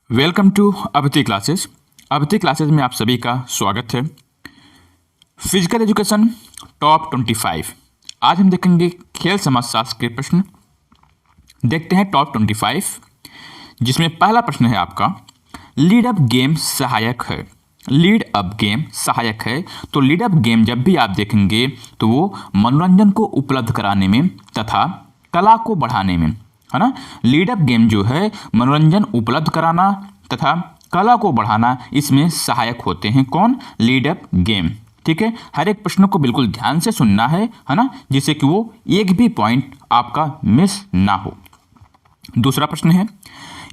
Welcome to Avati classes. Avati classes में आप सभी का स्वागत है। Physical education top 25। आज हम देखेंगे खेल समाजशास्त्र के प्रश्न। देखते हैं टॉप 25, जिसमें पहला प्रश्न है आपका, लीड अप गेम सहायक है। लीड अप गेम सहायक है, तो लीड अप गेम जब भी आप देखेंगे तो वो मनोरंजन को उपलब्ध कराने में तथा कला को बढ़ाने में, है ना। लीड अप गेम जो है मनोरंजन उपलब्ध कराना तथा कला को बढ़ाना, इसमें सहायक होते हैं। कौन? Lead up game. ठीक है, हर एक प्रश्न को बिल्कुल ध्यान से सुनना है ना, जिससे कि वो एक भी पॉइंट आपका मिस ना हो। दूसरा प्रश्न है,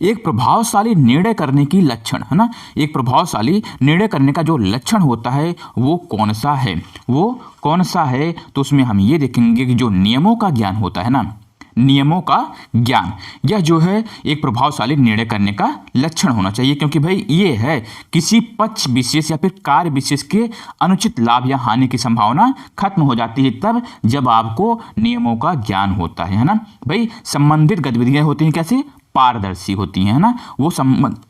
एक प्रभावशाली निर्णय करने की लक्षण, है ना। एक प्रभावशाली निर्णय करने का जो लक्षण होता है वो कौन सा है? वो कौन सा है? तो उसमें हम ये देखेंगे कि जो नियमों का ज्ञान होता है ना, नियमों का ज्ञान, यह जो है एक प्रभावशाली निर्णय करने का लक्षण होना चाहिए। क्योंकि भाई ये है किसी पक्ष विशेष या फिर कार्य विशेष के अनुचित लाभ या हानि की संभावना खत्म हो जाती है तब जब आपको नियमों का ज्ञान होता है ना। भाई संबंधित गतिविधियां होती हैं कैसे? पारदर्शी होती हैं, है ना। वो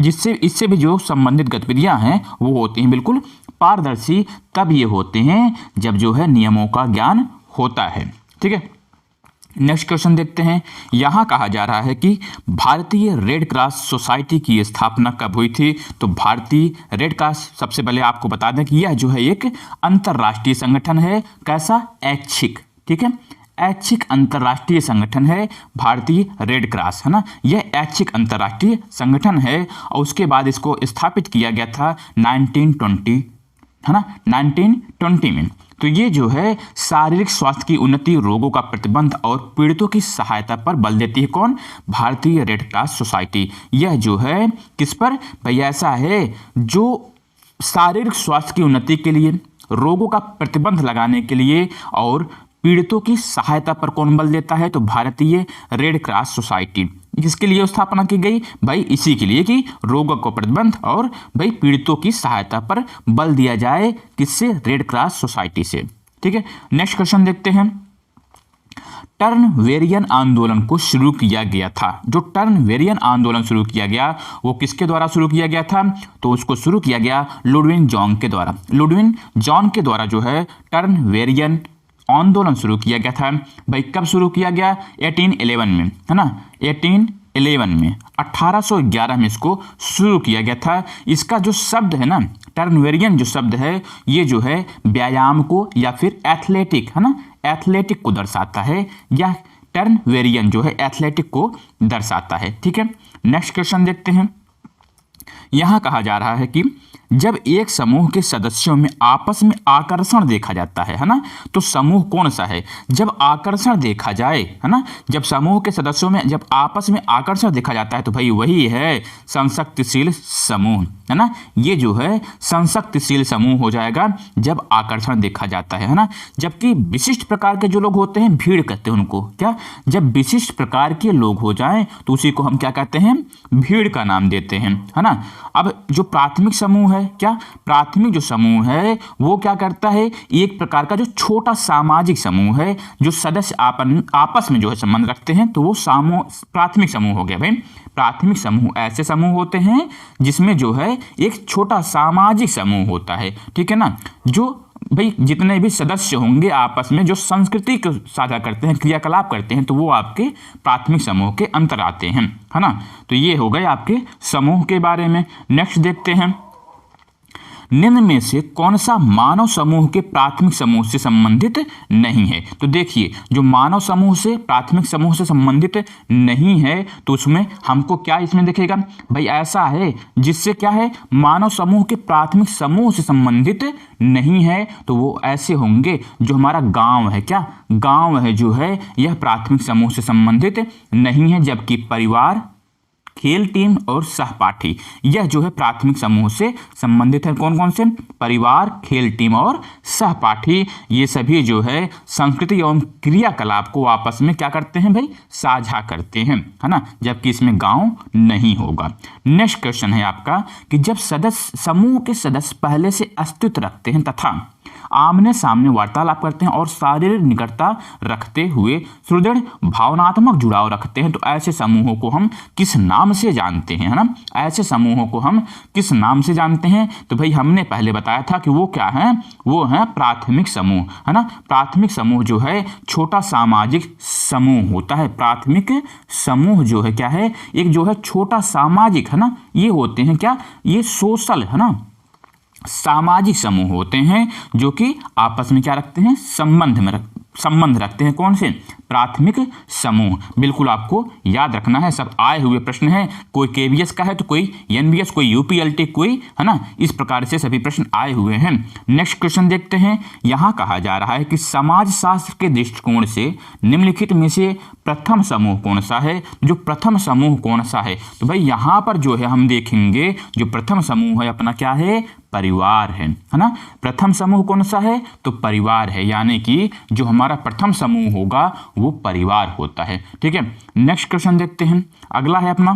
जिससे इससे भी जो संबंधित गतिविधियां हैं वो होती हैं बिल्कुल पारदर्शी। तब ये होते हैं जब जो है नियमों का ज्ञान होता है। ठीक है, नेक्स्ट क्वेश्चन देखते हैं। यहाँ कहा जा रहा है कि भारतीय रेड क्रॉस सोसाइटी की स्थापना कब हुई थी? तो भारतीय रेड क्रॉस, सबसे पहले आपको बता दें कि यह जो है एक अंतर्राष्ट्रीय संगठन है। कैसा? ऐच्छिक। ठीक है, ऐच्छिक अंतर्राष्ट्रीय संगठन है भारतीय रेड क्रॉस, है ना। यह ऐच्छिक अंतर्राष्ट्रीय संगठन है और उसके बाद इसको स्थापित किया गया था 1920, है ना, 1920 में। तो ये जो है शारीरिक स्वास्थ्य की उन्नति, रोगों का प्रतिबंध और पीड़ितों की सहायता पर बल देती है। कौन? भारतीय रेड क्रॉस सोसाइटी। यह जो है किस पर? भाई ऐसा है जो शारीरिक स्वास्थ्य की उन्नति के लिए, रोगों का प्रतिबंध लगाने के लिए और पीड़ितों की सहायता पर कौन बल देता है? तो भारतीय रेड क्रॉस सोसाइटी। किसके लिए स्थापना की गई? भाई इसी के लिए कि रोगों को प्रतिबंध और भाई पीड़ितों की सहायता पर बल दिया जाए। किससे? रेड क्रॉस सोसाइटी से। ठीक है, नेक्स्ट क्वेश्चन देखते हैं। टर्नवेरियन आंदोलन को शुरू किया गया था। जो टर्नवेरियन आंदोलन शुरू किया गया वो किसके द्वारा शुरू किया गया था? तो उसको शुरू किया गया लुडविन जॉन के द्वारा। लुडविन जॉन के द्वारा जो है टर्नवेरियन आंदोलन शुरू किया गया था। भाई कब शुरू किया गया? 1811 में, है ना। 1811 में, 1811 में इसको शुरू किया गया था। इसका जो शब्द है ना, टर्नवेरियन जो शब्द है, ये जो है व्यायाम को या फिर एथलेटिक, है ना, एथलेटिक को दर्शाता है। या टर्नवेरियन जो है एथलेटिक को दर्शाता है। ठीक है, नेक्स्ट क्वेश्चन देखते हैं। यहां कहा जा रहा है कि जब एक समूह के सदस्यों में आपस में आकर्षण देखा जाता है ना, तो समूह कौन सा है? जब आकर्षण देखा जाए, है ना, जब समूह के सदस्यों में जब आपस में आकर्षण देखा जाता है तो भाई वही है संशक्तिशील समूह, है ना। ये जो है संशक्तिशील समूह हो जाएगा जब आकर्षण देखा जाता है ना। जबकि विशिष्ट प्रकार के जो लोग होते हैं, भीड़ कहते हैं उनको। क्या? जब विशिष्ट प्रकार के लोग हो जाएं तो उसी को हम क्या कहते हैं? भीड़ का नाम देते हैं, है ना। अब जो प्राथमिक समूह है, क्या? प्राथमिक जो समूह है वो क्या करता है? एक प्रकार का जो छोटा सामाजिक समूह है, जो सदस्य आपस में जो है संबंध रखते हैं, तो वो प्राथमिक समूह हो गया। भाई प्राथमिक समूह ऐसे समूह होते हैं जिसमें जो है एक छोटा सामाजिक समूह होता है। ठीक है ना, जो भाई जितने भी सदस्य होंगे आपस में जो संस्कृति को साझा करते हैं, क्रियाकलाप करते हैं, तो वो आपके प्राथमिक समूह के अंतर आते हैं, है ना। तो ये हो गए आपके समूह के बारे में। नेक्स्ट देखते हैं, निम्न में से कौन सा मानव समूह के प्राथमिक समूह से संबंधित नहीं है? तो देखिए, जो मानव समूह से प्राथमिक समूह से संबंधित नहीं है तो उसमें हमको क्या इसमें दिखेगा? भाई ऐसा है जिससे क्या है, मानव समूह के प्राथमिक समूह से संबंधित नहीं है, तो वो ऐसे होंगे जो हमारा गांव है। क्या? गांव है जो है यह प्राथमिक समूह से संबंधित नहीं है। जबकि परिवार, खेल टीम और सहपाठी, यह जो है प्राथमिक समूह से संबंधित है। कौन कौन से? परिवार, खेल टीम और सहपाठी। ये सभी जो है संस्कृति एवं क्रियाकलाप को आपस में क्या करते हैं? भाई साझा करते हैं, है ना। जबकि इसमें गांव नहीं होगा। नेक्स्ट क्वेश्चन है आपका कि जब समूह के सदस्य पहले से अस्तित्व रखते हैं तथा आमने सामने वार्तालाप करते हैं और शारीरिक निकटता रखते हुए सुदृढ़ भावनात्मक जुड़ाव रखते हैं, तो ऐसे समूहों को हम किस नाम से जानते हैं, है ना। ऐसे समूहों को हम किस नाम से जानते हैं, तो भाई हमने पहले बताया था कि वो क्या है, वो है प्राथमिक समूह, है ना। प्राथमिक समूह जो है छोटा सामाजिक समूह होता है। प्राथमिक समूह जो है क्या है, एक जो है छोटा सामाजिक, है ना, ये होते हैं क्या, ये सोशल, है ना, सामाजिक समूह होते हैं जो कि आपस में क्या रखते हैं, संबंध रखते हैं। कौन से, प्राथमिक समूह। बिल्कुल आपको याद रखना है, सब आए हुए प्रश्न हैं, कोई केवीएस का है तो कोई एनबीएस, कोई यूपीएलटी, कोई, है ना, इस प्रकार से सभी प्रश्न आए हुए हैं। नेक्स्ट क्वेश्चन देखते हैं। यहाँ कहा जा रहा है कि समाज शास्त्र के दृष्टिकोण से निम्नलिखित में से प्रथम समूह कौन सा है। जो प्रथम समूह कौन सा है, तो भाई यहाँ पर जो है हम देखेंगे जो प्रथम समूह है अपना क्या है, परिवार है ना। प्रथम समूह कौन सा है, तो परिवार है, यानी कि जो हमारा प्रथम समूह होगा वो परिवार होता है। ठीक है, नेक्स्ट क्वेश्चन देखते हैं। अगला है अपना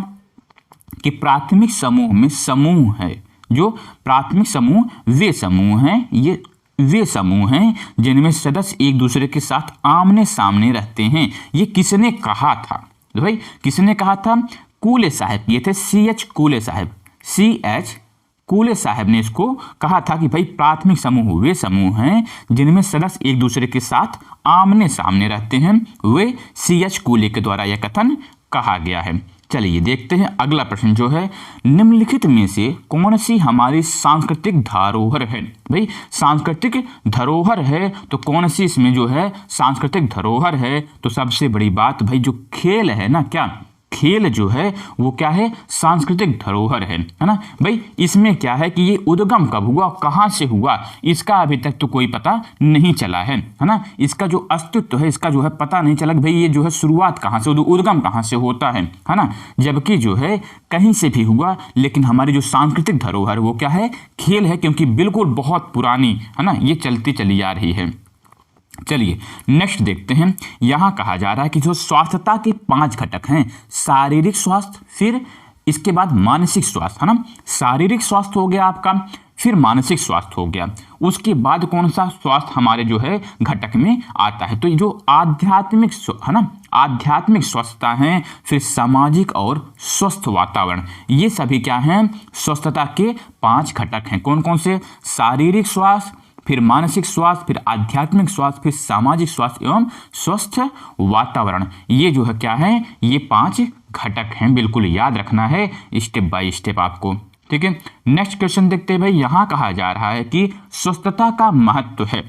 कि प्राथमिक समूह में समूह है, जो प्राथमिक समूह वे समूह हैं, ये वे समूह हैं जिनमें सदस्य एक दूसरे के साथ आमने सामने रहते हैं। ये किसने कहा था, तो भाई किसने कहा था, कूले साहब, ये थे CH कूले साहब, CH कूले साहब ने इसको कहा था कि भाई प्राथमिक समूह वे समूह हैं जिनमें सदस्य एक दूसरे के साथ आमने सामने रहते हैं। वे CH कूले के द्वारा यह कथन कहा गया है। चलिए देखते हैं अगला प्रश्न जो है, निम्नलिखित में से कौन सी हमारी सांस्कृतिक धरोहर है। भाई सांस्कृतिक धरोहर है तो कौन सी इसमें जो है सांस्कृतिक धरोहर है, तो सबसे बड़ी बात भाई जो खेल है ना, क्या खेल जो है वो क्या है, सांस्कृतिक धरोहर है ना। भाई इसमें क्या है कि ये उद्गम कब हुआ, कहाँ से हुआ, इसका अभी तक तो कोई पता नहीं चला है ना। इसका जो अस्तित्व है इसका जो है पता नहीं चला भाई ये जो है शुरुआत कहाँ से, उद्गम कहाँ से होता है ना। जबकि जो है कहीं से भी हुआ, लेकिन हमारी जो सांस्कृतिक धरोहर वो क्या है, खेल है, क्योंकि बिल्कुल बहुत पुरानी, है ना, ये चलती चली आ रही है। चलिए नेक्स्ट देखते हैं। यहाँ कहा जा रहा है कि जो स्वास्थ्यता के 5 घटक हैं, शारीरिक स्वास्थ्य, फिर इसके बाद मानसिक स्वास्थ्य, है ना। शारीरिक स्वास्थ्य हो गया आपका, फिर मानसिक स्वास्थ्य हो गया, उसके बाद कौन सा स्वास्थ्य हमारे जो है घटक में आता है, तो ये जो आध्यात्मिक, है ना, आध्यात्मिक स्वस्थता है, फिर सामाजिक और स्वस्थ वातावरण, ये सभी क्या हैं, स्वस्थता के 5 घटक हैं। कौन कौन से, शारीरिक स्वास्थ्य, फिर मानसिक स्वास्थ्य, फिर आध्यात्मिक स्वास्थ्य, फिर सामाजिक स्वास्थ्य एवं स्वस्थ वातावरण, ये जो है क्या है, ये 5 घटक हैं। बिल्कुल याद रखना है स्टेप बाय स्टेप आपको। ठीक है, नेक्स्ट क्वेश्चन देखते हैं। भाई यहाँ कहा जा रहा है कि स्वस्थता का महत्व है,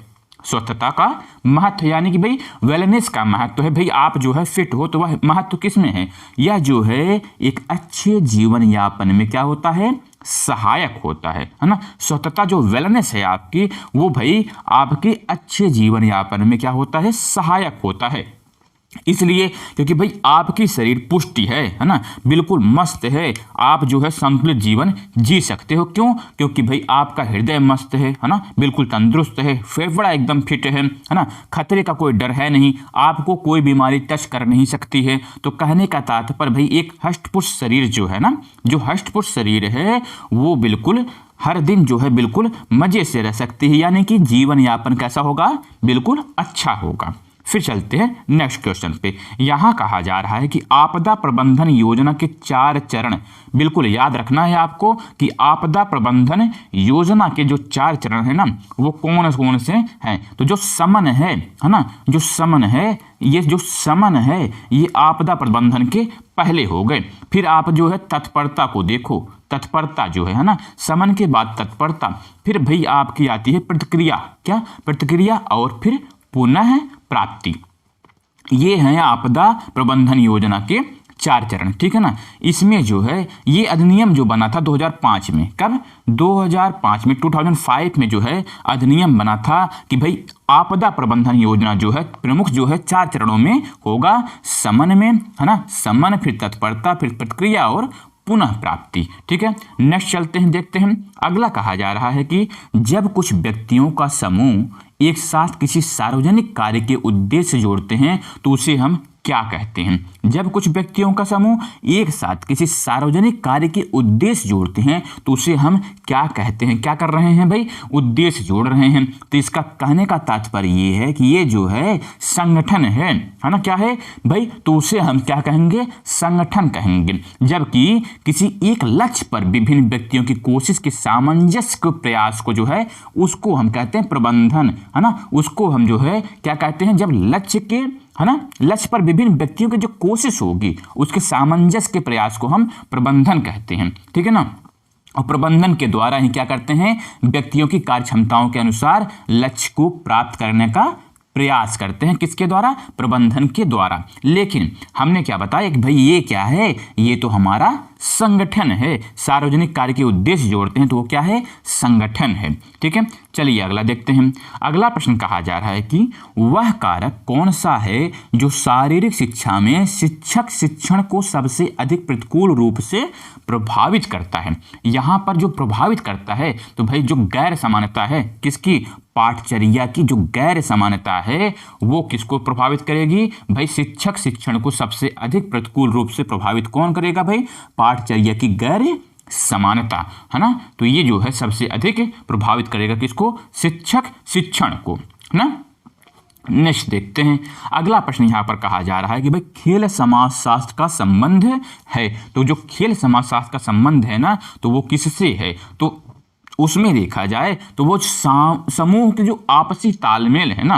स्वस्थता का महत्व यानी कि भाई वेलनेस का महत्व है। भाई आप जो है फिट हो तो वह महत्व किस में है, यह जो है एक अच्छे जीवन यापन में क्या होता है, सहायक होता है ना। स्वस्थता जो वेलनेस है आपकी, वो भाई आपके अच्छे जीवन यापन में क्या होता है, सहायक होता है। इसलिए क्योंकि भाई आपकी शरीर पुष्टि है ना, बिल्कुल मस्त है, आप जो है संतुलित जीवन जी सकते हो। क्यों, क्योंकि भाई आपका हृदय मस्त है ना, बिल्कुल तंदुरुस्त है, फेफड़ा एकदम फिट है ना, खतरे का कोई डर है नहीं, आपको कोई बीमारी टच कर नहीं सकती है। तो कहने का तात्पर्य भाई एक हष्टपुष्ट शरीर जो है ना, जो हष्टपुष्ट शरीर है वो बिल्कुल हर दिन जो है बिल्कुल मजे से रह सकती है, यानी कि जीवन यापन कैसा होगा, बिल्कुल अच्छा होगा। फिर चलते हैं नेक्स्ट क्वेश्चन पे। यहाँ कहा जा रहा है कि आपदा प्रबंधन योजना के 4 चरण, बिल्कुल याद रखना है आपको कि आपदा प्रबंधन योजना के जो 4 चरण है ना, वो कौन कौन से हैं। तो जो समन है ना, जो समन है, ये जो समन है ये आपदा प्रबंधन के पहले हो गए। फिर आप जो है तत्परता को देखो, तत्परता जो है ना, समन के बाद तत्परता, फिर भाई आपकी आती है प्रतिक्रिया, क्या प्रतिक्रिया, और फिर पुनः प्राप्ति। ये है आपदा प्रबंधन योजना के 4 चरण। ठीक है ना। इसमें जो है ये अधिनियम जो बना था 2005 में, कब, 2005 में, 2005 में जो है अधिनियम बना था कि भाई आपदा प्रबंधन योजना जो है प्रमुख जो है 4 चरणों में होगा, समन में, है ना, समन, फिर तत्परता, फिर प्रतिक्रिया और पुनः प्राप्ति। ठीक है, नेक्स्ट चलते हैं, देखते हैं। अगला कहा जा रहा है कि जब कुछ व्यक्तियों का समूह एक साथ किसी सार्वजनिक कार्य के उद्देश्य से जोड़ते हैं तो उसे हम क्या कहते हैं? जब कुछ व्यक्तियों का समूह एक साथ किसी सार्वजनिक कार्य के उद्देश्य जोड़ते हैं तो उसे हम क्या कहते हैं? क्या कर रहे हैं भाई? उद्देश्य जोड़ रहे हैं। तो इसका कहने का तात्पर्य ये है कि ये जो है संगठन है ना? क्या है भाई? तो उसे हम क्या कहेंगे? संगठन कहेंगे। जबकि किसी एक लक्ष्य पर विभिन्न व्यक्तियों की कोशिश के सामंजस्य के प्रयास को जो है उसको हम कहते हैं प्रबंधन, है ना? उसको हम जो है क्या कहते हैं? जब लक्ष्य के, है ना, लक्ष्य पर विभिन्न व्यक्तियों की जो कोशिश होगी उसके सामंजस्य के प्रयास को हम प्रबंधन कहते हैं। ठीक है ना? और प्रबंधन के द्वारा ही क्या करते हैं? व्यक्तियों की कार्य क्षमताओं के अनुसार लक्ष्य को प्राप्त करने का प्रयास करते हैं। किसके द्वारा? प्रबंधन के द्वारा। लेकिन हमने क्या बताया कि भाई ये क्या है? ये तो हमारा संगठन है। सार्वजनिक कार्य के उद्देश्य जोड़ते हैं तो वो क्या है? संगठन है। ठीक है, चलिए अगला देखते हैं। अगला प्रश्न कहा जा रहा है कि वह कारक कौन सा है जो शारीरिक शिक्षा में शिक्षक शिक्षण को सबसे अधिक प्रतिकूल रूप से प्रभावित करता है? यहाँ पर जो प्रभावित करता है तो भाई जो गैर समानता है, किसकी? पाठचर्या की जो गैर समानता है वो किसको प्रभावित करेगी? भाई शिक्षक शिक्षण को सबसे अधिक प्रतिकूल रूप से प्रभावित कौन करेगा भाई? पाठचर्या की गैर समानता, है ना? तो ये जो है सबसे अधिक प्रभावित करेगा किसको? शिक्षक शिक्षण को, है ना? नेक्स्ट देखते हैं। अगला प्रश्न यहाँ पर कहा जा रहा है कि भाई खेल समाजशास्त्र का संबंध है। तो जो खेल समाजशास्त्र का संबंध है ना तो वो किससे है? तो उसमें देखा जाए तो वो समूह के जो आपसी तालमेल है ना,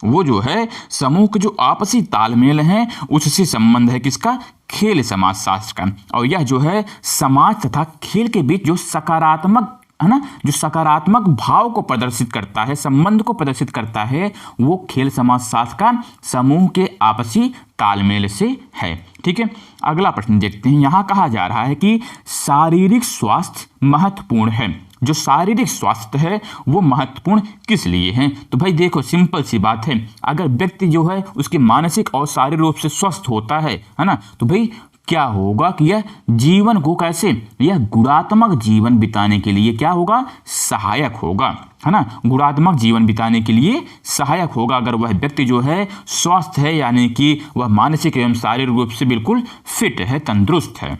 वो जो है समूह के जो आपसी तालमेल है उससे संबंध है। किसका? खेल समाजशास्त्र का। और यह जो है समाज तथा खेल के बीच जो सकारात्मक, है ना, जो सकारात्मक भाव को प्रदर्शित करता है, संबंध को प्रदर्शित करता है, वो खेल समाजशास्त्र का समूह के आपसी तालमेल से है। ठीक है, अगला प्रश्न देखते हैं। यहाँ कहा जा रहा है कि शारीरिक स्वास्थ्य महत्वपूर्ण है। जो शारीरिक स्वास्थ्य है वो महत्वपूर्ण किस लिए है? तो भाई देखो सिंपल सी बात है, अगर व्यक्ति जो है उसके मानसिक और शारीरिक रूप से स्वस्थ होता है ना, तो भाई क्या होगा कि यह जीवन को कैसे, यह गुणात्मक जीवन बिताने के लिए क्या होगा? सहायक होगा, है ना? गुणात्मक जीवन बिताने के लिए सहायक होगा अगर वह व्यक्ति जो है स्वस्थ है, यानी कि वह मानसिक एवं शारीरिक रूप से बिल्कुल फिट है, तंदुरुस्त है।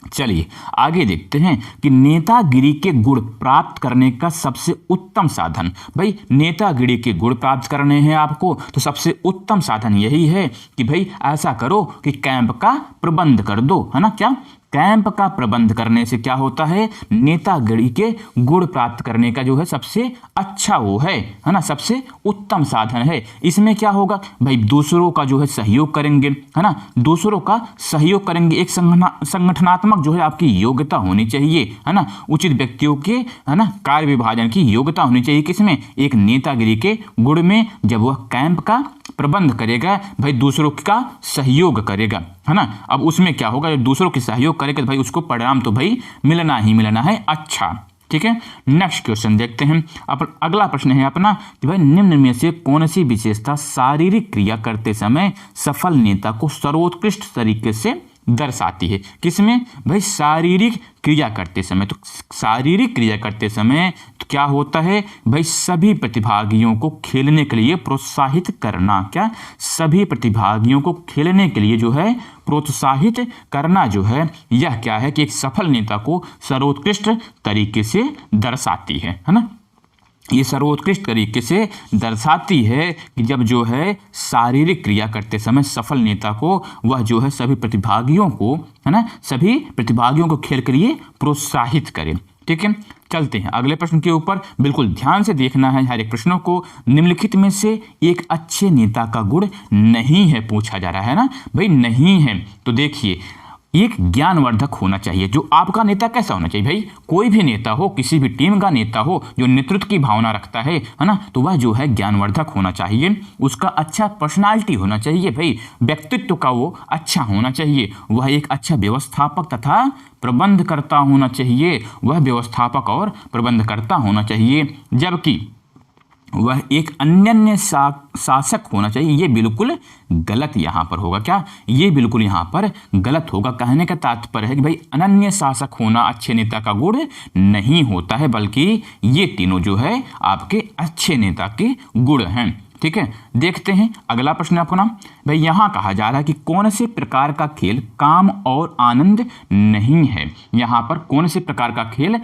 चलिए आगे देखते हैं कि नेतागिरी के गुण प्राप्त करने का सबसे उत्तम साधन। भाई नेतागिरी के गुण प्राप्त करने हैं आपको तो सबसे उत्तम साधन यही है कि भाई ऐसा करो कि कैंप का प्रबंध कर दो, है ना? क्या? कैंप का प्रबंध करने से क्या होता है? नेतागिरी के गुण प्राप्त करने का जो है सबसे अच्छा वो है ना, सबसे उत्तम साधन है। इसमें क्या होगा भाई? दूसरों का जो है सहयोग करेंगे, है ना? दूसरों का सहयोग करेंगे। एक संगठनात्मक जो है आपकी योग्यता होनी चाहिए, है ना? उचित व्यक्तियों के, है ना, कार्य विभाजन की योग्यता होनी चाहिए। किसमें? एक नेतागिरी के गुण में। जब वह कैंप का प्रबंध करेगा भाई दूसरों का सहयोग करेगा, है ना? अब उसमें क्या होगा? जब दूसरों के सहयोग करेगा तो भाई उसको परिणाम तो भाई मिलना ही मिलना है अच्छा। ठीक है, नेक्स्ट क्वेश्चन देखते हैं। अगला प्रश्न है अपना कि भाई निम्न में से कौन सी विशेषता शारीरिक क्रिया करते समय सफल नेता को सर्वोत्कृष्ट तरीके से दर्शाती है? किसमें भाई? शारीरिक क्रिया करते समय। तो शारीरिक क्रिया करते समय तो क्या होता है भाई? सभी प्रतिभागियों को खेलने के लिए प्रोत्साहित करना। क्या? सभी प्रतिभागियों को खेलने के लिए जो है प्रोत्साहित करना जो है यह क्या है कि एक सफल नेता को सर्वोत्कृष्ट तरीके से दर्शाती है ना? ये सर्वोत्कृष्ट तरीके से दर्शाती है कि जब जो है शारीरिक क्रिया करते समय सफल नेता को वह जो है सभी प्रतिभागियों को, है ना, सभी प्रतिभागियों को खेल के लिए प्रोत्साहित करे। ठीक है, चलते हैं अगले प्रश्न के ऊपर। बिल्कुल ध्यान से देखना है हर एक प्रश्नों को। निम्नलिखित में से एक अच्छे नेता का गुण नहीं है पूछा जा रहा है ना भाई, नहीं है। तो देखिए एक ज्ञानवर्धक होना चाहिए। जो आपका नेता कैसा होना चाहिए भाई? कोई भी नेता हो, किसी भी टीम का नेता हो जो नेतृत्व की भावना रखता है ना, तो वह जो है ज्ञानवर्धक होना चाहिए। उसका अच्छा पर्सनालिटी होना चाहिए भाई, व्यक्तित्व का वो अच्छा होना चाहिए। वह एक अच्छा व्यवस्थापक तथा प्रबंधकर्ता होना चाहिए। वह व्यवस्थापक और प्रबंधकर्ता होना चाहिए। जबकि वह एक अनन्य शासक होना चाहिए। ये बिल्कुल गलत यहाँ पर होगा। क्या? ये बिल्कुल यहाँ पर गलत होगा। कहने का तात्पर्य है कि भाई अनन्य शासक होना अच्छे नेता का गुण नहीं होता है, बल्कि ये तीनों जो है आपके अच्छे नेता के गुण हैं। ठीक है, देखते हैं अगला प्रश्न आपको ना। भाई यहाँ कहा जा रहा है कि कौन से प्रकार का खेल काम और आनंद नहीं है। यहाँ पर कौन से प्रकार का खेल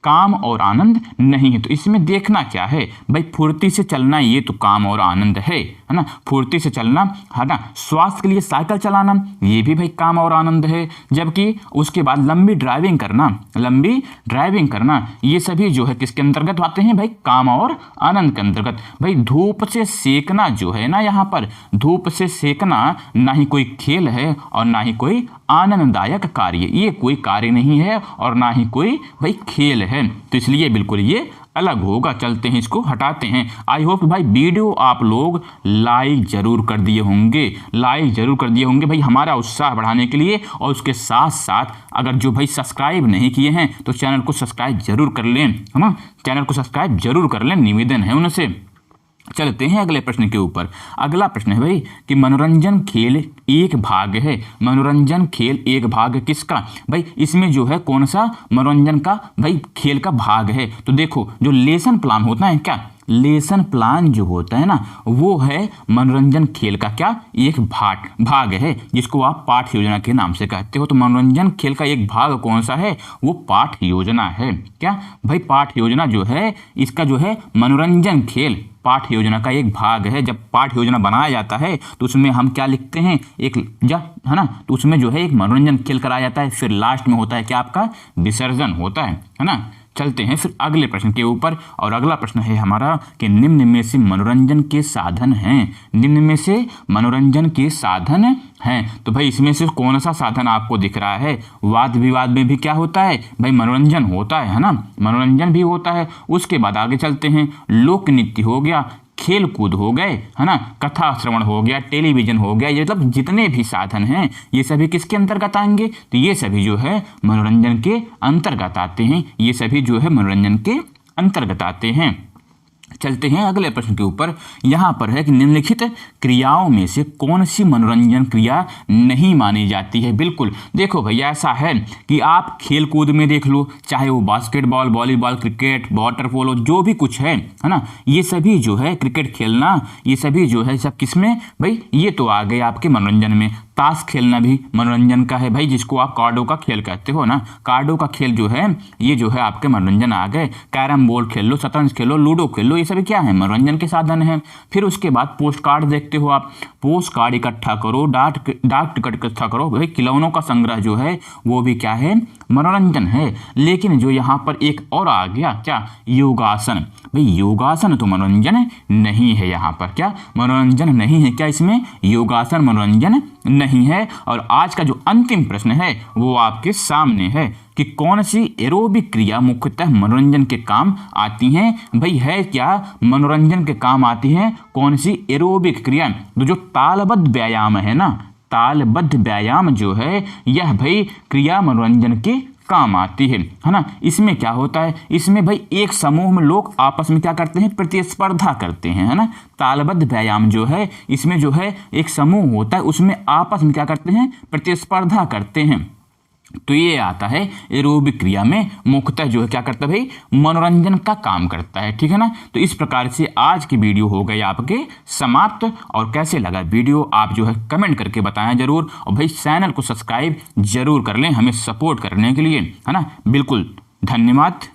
काम और आनंद नहीं है। तो इसमें देखना क्या है भाई, फुर्ती से चलना ये तो काम और आनंद है ना, फुर्ती से चलना है ना। स्वास्थ्य के लिए साइकिल चलाना ये भी भाई काम और आनंद है। जबकि उसके बाद लंबी ड्राइविंग करना ये सभी जो है किसके अंतर्गत आते हैं भाई, काम और आनंद के अंतर्गत। भाई धूप से सेकना जो है ना, यहाँ पर धूप से सेकना ना ही कोई खेल है और ना ही कोई आनंददायक कार्य, ये कोई कार्य नहीं है और ना ही कोई भाई खेल है। तो इसलिए बिल्कुल ये अलग होगा। चलते हैं, इसको हटाते हैं। आई होप भाई वीडियो आप लोग लाइक जरूर कर दिए होंगे भाई हमारा उत्साह बढ़ाने के लिए। और उसके साथ साथ अगर जो भाई सब्सक्राइब नहीं किए हैं तो चैनल को सब्सक्राइब जरूर कर लें, है ना, चैनल को सब्सक्राइब जरूर कर लें, निवेदन है उनसे। चलते हैं अगले प्रश्न के ऊपर। अगला प्रश्न है भाई कि मनोरंजन खेल एक भाग है। मनोरंजन खेल एक भाग किसका भाई, इसमें जो है कौन सा मनोरंजन का भाई खेल का भाग है। तो देखो जो लेसन प्लान होता है, क्या लेसन प्लान जो होता है ना, वो है मनोरंजन खेल का क्या एक भाग है, जिसको आप पाठ योजना के नाम से कहते हो। तो मनोरंजन खेल का एक भाग कौन सा है, वो पाठ योजना है। क्या भाई, पाठ योजना जो है इसका जो है मनोरंजन खेल पाठ योजना का एक भाग है। जब पाठ योजना बनाया जाता है तो उसमें हम क्या लिखते हैं, एक है ना, तो उसमें जो है एक मनोरंजन खेल कराया जाता है। फिर लास्ट में होता है क्या, आपका विसर्जन होता है ना। चलते हैं फिर अगले प्रश्न के ऊपर। और अगला प्रश्न है हमारा कि निम्न में से मनोरंजन के साधन हैं। निम्न में से मनोरंजन के साधन हैं। तो भाई इसमें से कौन सा साधन आपको दिख रहा है। वाद विवाद में भी क्या होता है भाई, मनोरंजन होता है ना, मनोरंजन भी होता है। उसके बाद आगे चलते हैं, लोक नृत्य हो गया, खेल कूद हो गए, है ना, कथा श्रवण हो गया, टेलीविजन हो गया। ये मतलब जितने भी साधन हैं ये सभी किसके अंतर्गत आएंगे, तो ये सभी जो है मनोरंजन के अंतर्गत आते हैं। ये सभी जो है मनोरंजन के अंतर्गत आते हैं। चलते हैं अगले प्रश्न के ऊपर। यहाँ पर है कि निम्नलिखित क्रियाओं में से कौन सी मनोरंजन क्रिया नहीं मानी जाती है। बिल्कुल देखो भैया ऐसा है कि आप खेल कूद में देख लो, चाहे वो basketball, volleyball, cricket, water polo, जो भी कुछ है ना, ये सभी जो है क्रिकेट खेलना, ये सभी जो है सब किसमें भाई, ये तो आ गए आपके मनोरंजन में। ताश खेलना भी मनोरंजन का है भाई, जिसको आप कार्डो का खेल कहते हो ना, कार्डो का खेल जो है ये जो है आपके मनोरंजन आ गए। कैरम बोर्ड खेल लो, शतरंज खेलो, लूडो खेल लो, ये सभी क्या है, मनोरंजन के साधन हैं। फिर उसके बाद पोस्ट कार्ड देखते हो आप, पोस्ट कार्ड इकट्ठा करो, डाक टिकट इकट्ठा करो भाई, खिलौनों का संग्रह जो है वो भी क्या है, मनोरंजन है। लेकिन जो यहाँ पर एक और आ गया क्या, योगासन। भाई योगासन तो मनोरंजन नहीं है, यहाँ पर क्या मनोरंजन नहीं है, क्या इसमें योगासन मनोरंजन नहीं है। और आज का जो अंतिम प्रश्न है वो आपके सामने है कि कौन सी एरोबिक क्रिया मुख्यतः मनोरंजन के काम आती हैं। भाई है क्या मनोरंजन के काम आती हैं, कौन सी एरोबिक क्रिया, तो जो तालबद्ध व्यायाम है ना, तालबद्ध व्यायाम जो है यह भाई क्रिया मनोरंजन के काम आती है ना। इसमें क्या होता है, इसमें भाई एक समूह में लोग आपस में क्या करते हैं, प्रतिस्पर्धा करते हैं, है ना। तालबद्ध व्यायाम जो है इसमें जो है एक समूह होता है, उसमें आपस में क्या करते हैं, प्रतिस्पर्धा करते हैं। तो ये आता है एरोबिक क्रिया में मुख्यतः जो है क्या करता है भाई, मनोरंजन का काम करता है, ठीक है ना। तो इस प्रकार से आज की वीडियो हो गई आपके समाप्त। और कैसे लगा वीडियो आप जो है कमेंट करके बताएं जरूर। और भाई चैनल को सब्सक्राइब जरूर कर लें हमें सपोर्ट करने के लिए, है ना। बिल्कुल, धन्यवाद।